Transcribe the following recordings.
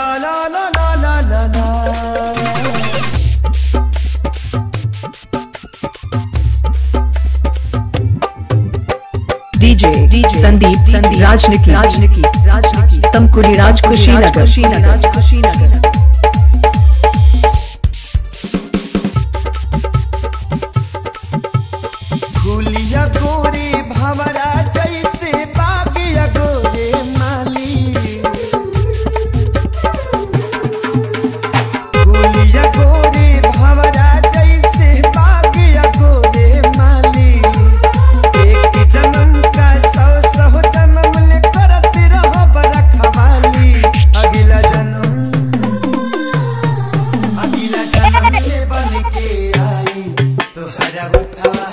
ला ला ला ला ला ला। DJ संदीप राजनिकी तमकुरी राज कुशीनगर। फूलिया गोरे भंवरा जैसे बागिया गोरे माली। फूलिया गोरे भंवरा जैसे बागिया गोरे माली। एक जन्म का सौ जन्म ले करत रहो बरखवाली। अगला जन्म ले बन के आई तोहरा उठावा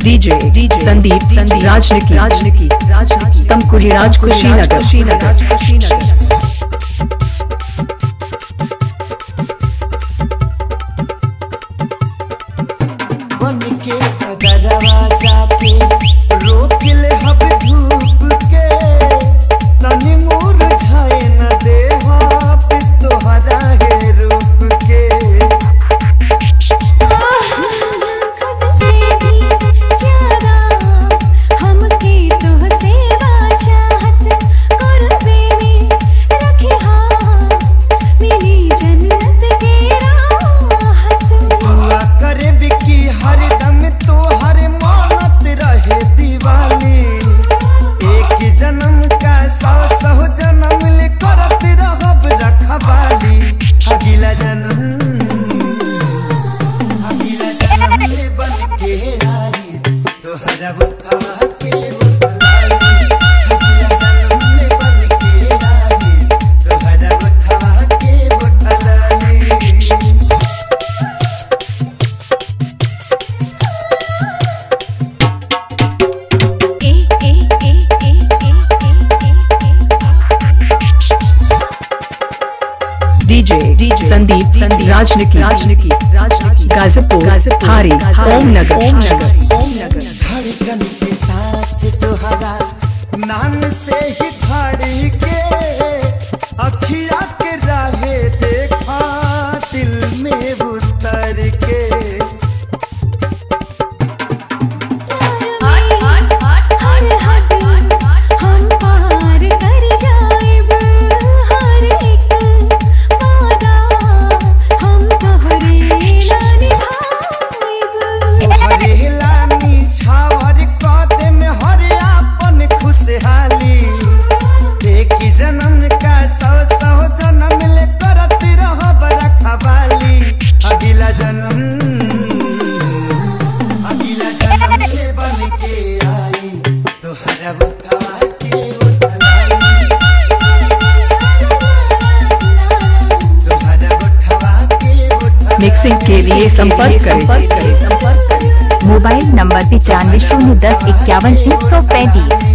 DJ संदीप राजनिकी तमकुरी राज कुशीनगर। बन के अगरवा जाके रोक ले हब धूप के। तनी मुरझाए न दे पे तोहरा है रूप के। DJ संदीप राजनिकी गाजीपुर हारी ओम नगर। धड़कन के सांस तुहरा नाम से ही धड़ के। अखिया के राहे देखा दिल में उतर के। मिक्सिंग के लिए संपर्क करें। Mobile number 95 010 51 335।